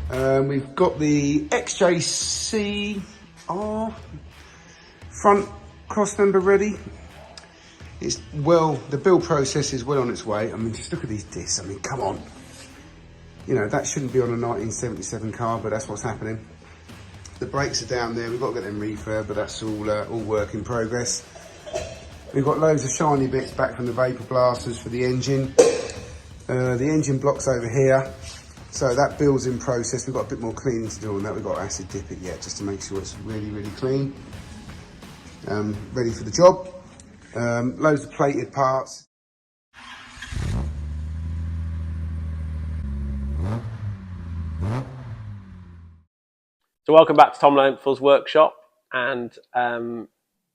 We've got the XJC front cross member ready. It's the build process is well on its way. I mean, just look at these discs. I mean, come on. You know, that shouldn't be on a 1977 car, but that's what's happening. The brakes are down there. We've got to get them refurbed, but that's all work in progress. We've got loads of shiny bits back from the vapor blasters for the engine. The engine block's over here. So that builds in process. We've got a bit more cleaning to do on that. We've got to acid dip it yet, just to make sure it's really, really clean. Ready for the job. Loads of plated parts. So welcome back to Tom Lentful's workshop, and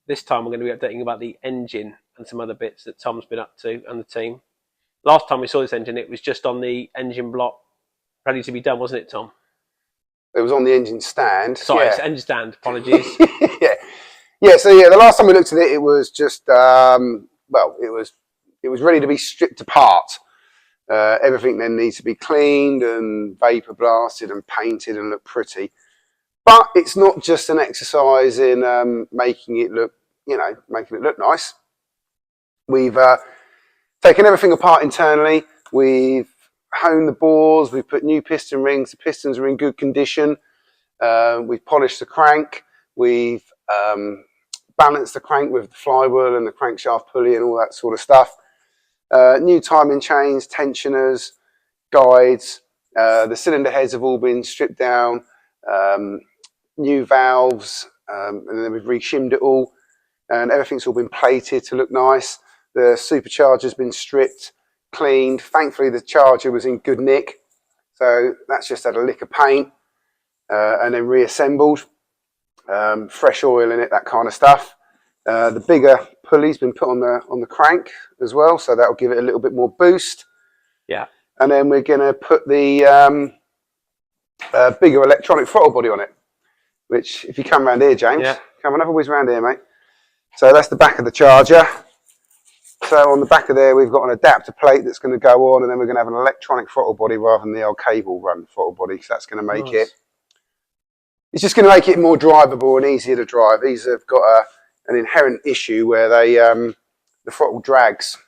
this time we're going to be updating about the engine and some other bits that Tom's been up to and the team. Last time we saw this engine, it was just on the engine block, ready to be done, wasn't it, Tom? It was on the engine stand. Sorry, yeah. It's engine stand, apologies. So the last time we looked at it, it was just, well, it was ready to be stripped apart. Everything then needs to be cleaned and vapor blasted and painted and look pretty. But it's not just an exercise in making it look, making it look nice. We've taken everything apart internally. We've honed the bores. We've put new piston rings. The pistons are in good condition. We've polished the crank. We've balanced the crank with the flywheel and the crankshaft pulley and all that sort of stuff. New timing chains, tensioners, guides. The cylinder heads have all been stripped down. New valves, and then we've re-shimmed it all, and everything's all been plated to look nice. The supercharger's been stripped, cleaned. Thankfully the charger was in good nick, so that's just had a lick of paint and then reassembled. Fresh oil in it, that kind of stuff. The bigger pulley's been put on the crank as well, so that'll give it a little bit more boost. Yeah. And then we're going to put the bigger electronic throttle body on it, which, if you come around here, James, come on, have a whiz around here, mate. So that's the back of the charger. So on the back of there, we've got an adapter plate that's going to go on, and then we're going to have an electronic throttle body rather than the old cable run throttle body. So that's going to make it's just going to make it more drivable and easier to drive. These have got an inherent issue where the throttle drags,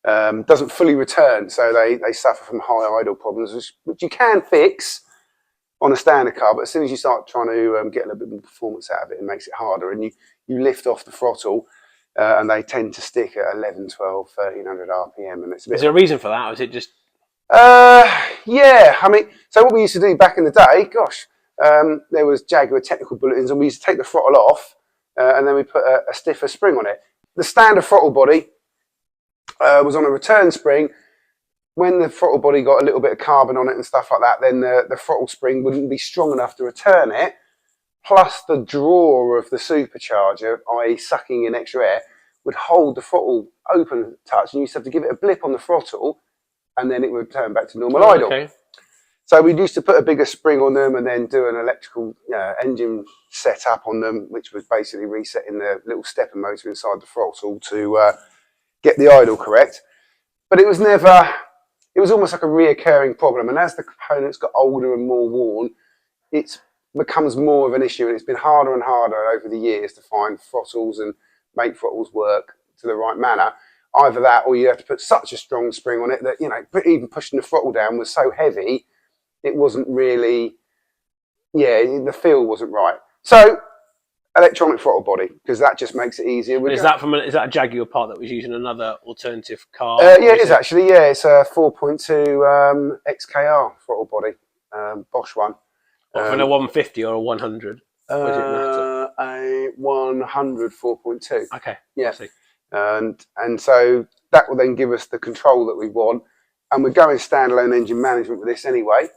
doesn't fully return, so they suffer from high idle problems, which you can fix on a standard car, but as soon as you start trying to get a little bit more performance out of it, it makes it harder, and you lift off the throttle, and they tend to stick at 11, 12, 1300 RPM, and it's a bit... Is there a reason for that, or is it just... Yeah, I mean, so what we used to do back in the day, gosh, there was Jaguar technical bulletins, and we used to take the throttle off, and then we put a stiffer spring on it. The standard throttle body was on a return spring. When the throttle body got a little bit of carbon on it and stuff like that, then the throttle spring wouldn't be strong enough to return it. Plus the draw of the supercharger, i.e. sucking in extra air, would hold the throttle open at touch, and you used to have to give it a blip on the throttle, and then it would turn back to normal idle. Okay. So we used to put a bigger spring on them and then do an electrical engine setup on them, which was basically resetting the little stepper motor inside the throttle to get the idle correct. But it was never... It was almost like a reoccurring problem, and as the components got older and more worn, it becomes more of an issue, and it's been harder and harder over the years to find throttles and make throttles work to the right manner. Either that, or you have to put such a strong spring on it that, even pushing the throttle down was so heavy, it wasn't really, the feel wasn't right. So, electronic throttle body, because that just makes it easier. Is that a Jaguar part that was using another alternative car? Yeah, it is actually. Yeah, it's a 4.2 XKR throttle body, Bosch one. For a 150 or a 100? Or does it matter? A 100 4.2. Okay. Yeah. And so that will then give us the control that we want, and we're going standalone engine management with this anyway.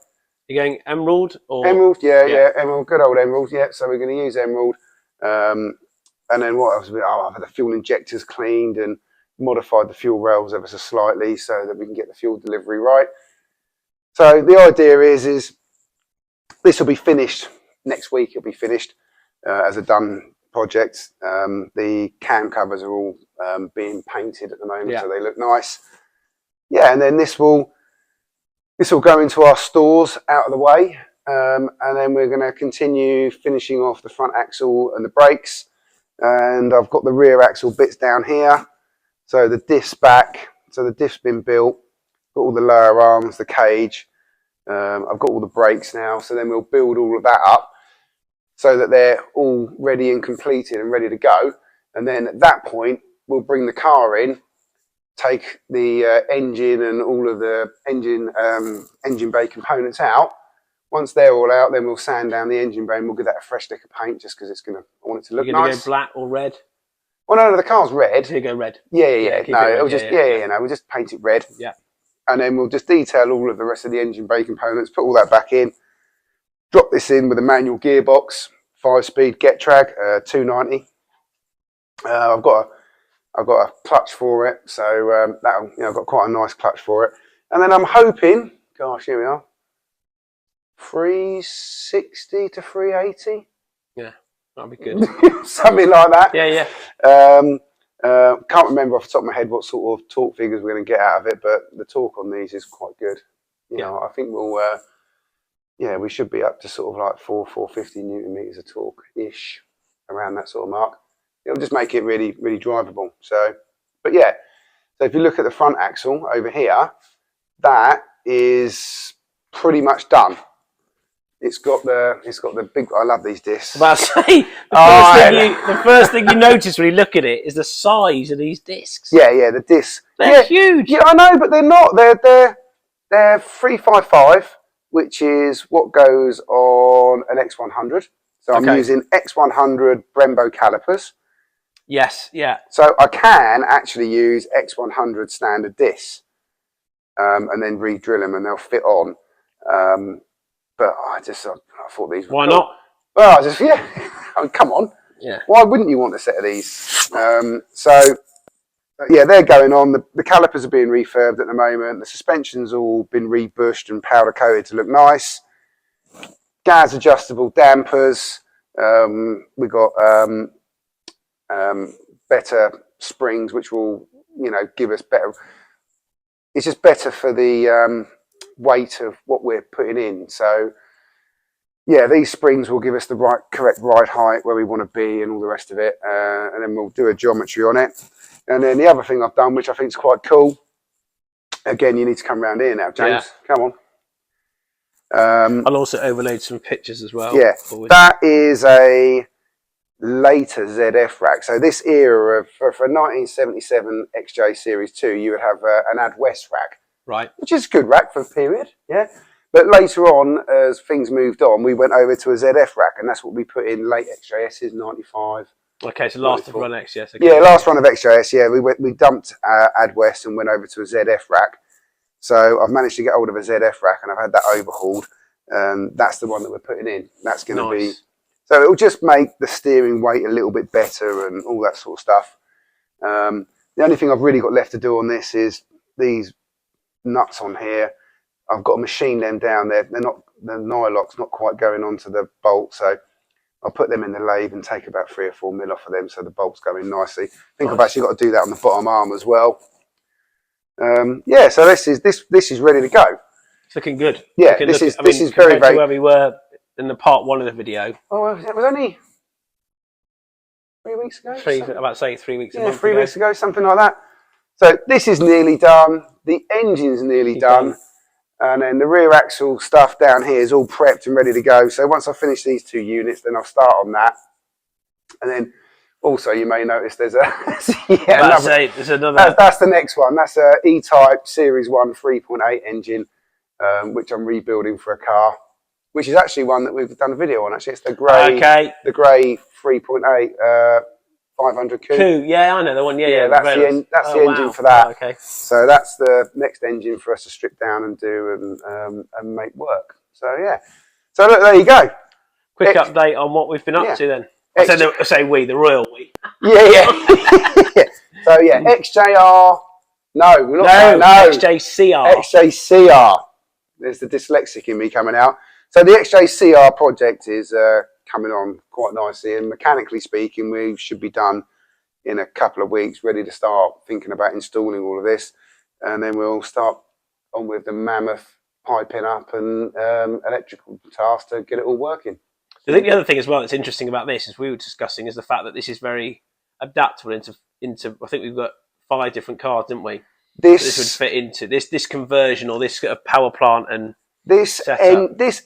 You're going Emerald or Emerald? Yeah, Emerald, good old Emerald. Yeah, so we're going to use Emerald. And then what else? I've had the fuel injectors cleaned and modified the fuel rails ever so slightly so that we can get the fuel delivery right. So the idea is this will be finished next week. It'll be finished as a done project. The cam covers are all being painted at the moment, so they look nice. Yeah, and then this will this will go into our stores out of the way, and then we're going to continue finishing off the front axle and the brakes. And I've got the rear axle bits down here, so the diff's back, so the diff's been built, got all the lower arms, the cage. I've got all the brakes now, so then we'll build all of that up so that they're all ready and completed and ready to go. And then at that point, we'll bring the car in, take the engine and all of the engine bay components out. Once they're all out, then we'll sand down the engine bay and we'll give that a fresh lick of paint just because I want it to look nice. You're going to go black or red? Well, no, the car's red. So you go red? Yeah. No, it'll just, we'll just paint it red. Yeah. And then we'll just detail all of the rest of the engine bay components, put all that back in, drop this in with a manual gearbox, 5-speed Getrag, 290. I've got a clutch for it, so I've got quite a nice clutch for it. And then I'm hoping, gosh, here we are, 360 to 380. Yeah, that'll be good. Something like that. Yeah. Can't remember off the top of my head what sort of torque figures we're going to get out of it, but the torque on these is quite good. You know, I think we'll, we should be up to sort of like 450 Newton meters of torque-ish, around that sort of mark. It'll just make it really, really drivable. So, but yeah, so if you look at the front axle over here, that is pretty much done. It's got the big. I love these discs. About to say, the first thing you notice when you look at it is the size of these discs. Yeah, the discs. They're huge. Yeah, I know, but they're not. They're 355, which is what goes on an X100. So I'm using X100 Brembo calipers. Yes, yeah. So I can actually use X100 standard discs, and then re-drill them, and they'll fit on. But I thought these were Why cool. not? Well, I mean, come on. Yeah. Why wouldn't you want a set of these? So they're going on. The calipers are being refurbed at the moment. The suspension's all been rebushed and powder coated to look nice. Gas adjustable dampers. We got better springs, which will give us better. It's just better for the weight of what we're putting in. So yeah, these springs will give us the correct ride height where we want to be and all the rest of it, and then we'll do a geometry on it. And then the other thing I've done, which I think is quite cool, again, you need to come around here now, James. Come on. I'll also overload some pictures as well. Yeah, that is a later ZF rack. So this era for 1977 XJ Series 2, you would have an Ad West rack. Right. Which is a good rack for the period, yeah. But later on, as things moved on, we went over to a ZF rack, and that's what we put in late XJS's, 95. Okay, so last of run XJS. Okay. Yeah, last run of XJS, yeah. We dumped Ad West and went over to a ZF rack. So I've managed to get hold of a ZF rack, and I've had that overhauled. That's the one that we're putting in. That's going to be... So it'll just make the steering weight a little bit better and all that sort of stuff. The only thing I've really got left to do on this is these nuts on here. I've got to machine them down there. The nylock's not quite going onto the bolt, so I'll put them in the lathe and take about 3 or 4 mil off of them so the bolts go in nicely. I think I've actually got to do that on the bottom arm as well. So this is ready to go. It's looking good. Yeah, this is very, very... where we were in the part 1 of the video. Oh, it was only 3 weeks ago? About to say 3 weeks ago. Yeah, 3 weeks ago, something like that. So this is nearly done. The engine's nearly done. And then the rear axle stuff down here is all prepped and ready to go. So once I finish these 2 units, then I'll start on that. And then also you may notice there's there's another. That's the next one. That's a E-Type Series 1 3.8 engine, which I'm rebuilding for a car, which is actually one that we've done a video on. Actually, it's the grey 3.8 500 coupe. Yeah, I know the one. Yeah. That's the engine for that. Okay. So that's the next engine for us to strip down and do and make work. So yeah. So look, there you go. Quick update on what we've been up to then. I say we, the royal we. Yeah. So yeah, XJR. No, XJCR. XJCR. There's the dyslexic in me coming out. So the XJCR project is coming on quite nicely, and mechanically speaking, we should be done in a couple of weeks, ready to start thinking about installing all of this, and then we'll start on with the mammoth piping up and electrical tasks to get it all working. I think the other thing as well that's interesting about this, as we were discussing, is the fact that this is very adaptable into I think we've got 5 different cars, didn't we? This would fit into this conversion or this power plant and this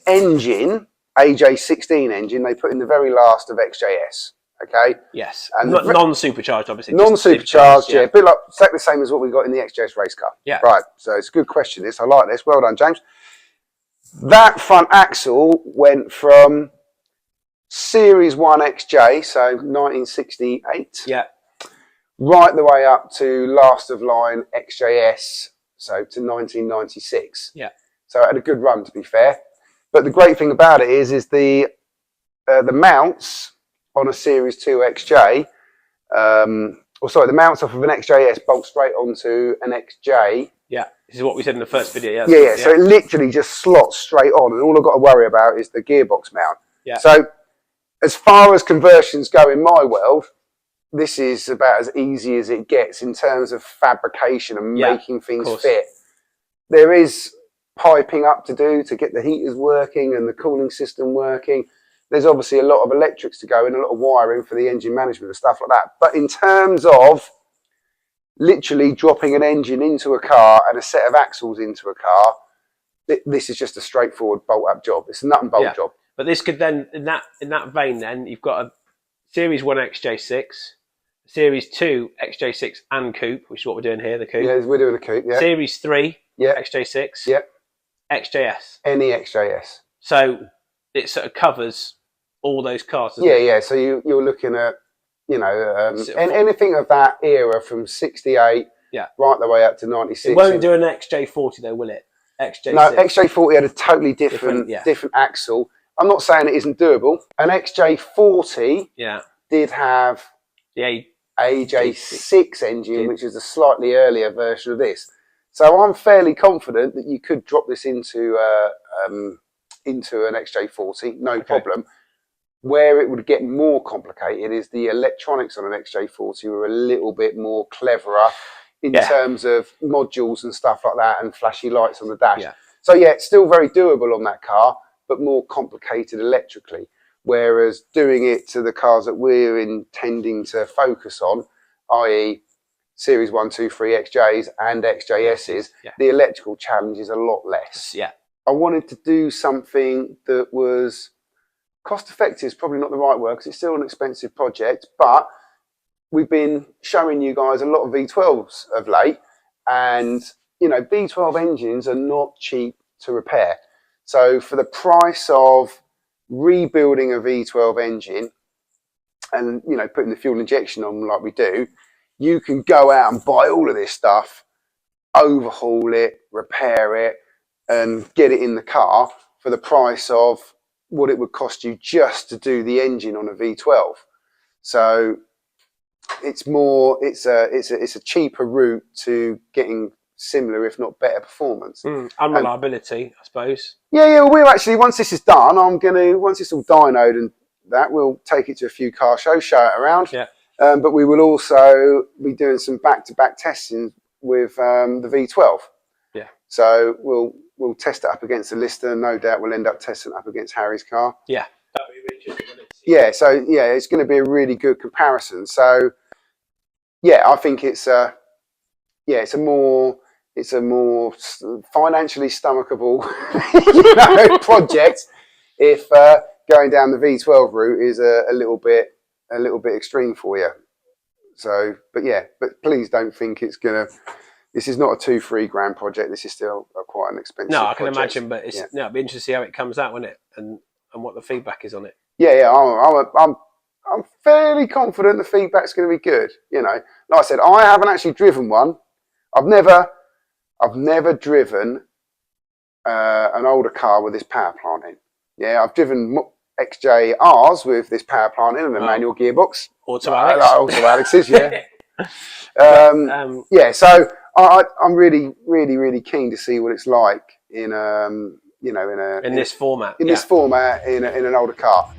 engine, AJ16 engine, they put in the very last of XJS. Okay. Yes. And non-supercharged, obviously. Non-supercharged, yeah. A bit like exactly the same as what we got in the XJS race car. Yeah. Right. So it's a good question. This I like this. Well done, James. That front axle went from Series 1 XJ, so 1968. Yeah. Right the way up to last of line XJS, so to 1996. Yeah. So it had a good run, to be fair. But the great thing about it is the mounts on a Series 2 XJ, the mounts off of an XJS bolt straight onto an XJ. Yeah, this is what we said in the first video. Yeah. So it literally just slots straight on, and all I've got to worry about is the gearbox mount. Yeah. So as far as conversions go in my world, this is about as easy as it gets in terms of fabrication and making things fit. There is piping up to do to get the heaters working and the cooling system working. There's obviously a lot of electrics to go in, a lot of wiring for the engine management and stuff like that. But in terms of literally dropping an engine into a car and a set of axles into a car, this is just a straightforward bolt-up job. It's a nut and bolt job. But this could then, in that vein, then you've got a Series 1 XJ6, Series 2 XJ6 and Coupe, which is what we're doing here, the Coupe. Yeah, we're doing a Coupe, yeah. Series 3 XJ6. Yeah. XJS. Any XJS. So it sort of covers all those cars, doesn't it? Yeah. So you're looking at, anything of that era from 68 right the way up to 96. It won't do an XJ40 though, will it? XJ6. No, XJ40 had a totally different axle. I'm not saying it isn't doable. An XJ40 did have the AJ6 engine, which is a slightly earlier version of this. So I'm fairly confident that you could drop this into an XJ40, no problem. Where it would get more complicated is the electronics on an XJ40 were a little bit more cleverer in terms of modules and stuff like that and flashy lights on the dash. Yeah. So yeah, it's still very doable on that car, but more complicated electrically. Whereas doing it to the cars that we're intending to focus on, i.e. Series 1, 2, 3 XJs and XJSs, the electrical challenge is a lot less. Yeah. I wanted to do something that was cost effective is probably not the right word because it's still an expensive project, but we've been showing you guys a lot of V12s of late, and V12 engines are not cheap to repair. So for the price of rebuilding a V12 engine and putting the fuel injection on like we do, you can go out and buy all of this stuff, overhaul it, repair it, and get it in the car for the price of what it would cost you just to do the engine on a V12. So it's a cheaper route to getting similar, if not better, performance. And reliability, I suppose. Yeah. Well, we're actually, once this is done, once it's all dynoed and that, we'll take it to a few car shows, show it around. Yeah. But we will also be doing some back-to-back testing with the V12. Yeah. So we'll test it up against the Lister. No doubt we'll end up testing it up against Harry's car. Yeah. That'd be really interesting. Yeah. So yeah, it's going to be a really good comparison. So yeah, I think it's a more financially stomachable project if going down the V12 route is a little bit extreme for you. So, but please don't think this is not a 2-3 grand project. This is still quite an expensive project. No, I can imagine, but it'd be interesting to see how it comes out, wouldn't it? And what the feedback is on it. Yeah. I'm fairly confident the feedback's going to be good. Like I said, I haven't actually driven one. I've never driven an older car with this power plant in. Yeah, I've driven XJRs with this power plant in and a manual gearbox. Auto Alex. Auto Alex's, yeah. So I'm really, really, really keen to see what it's like in this format in an older car.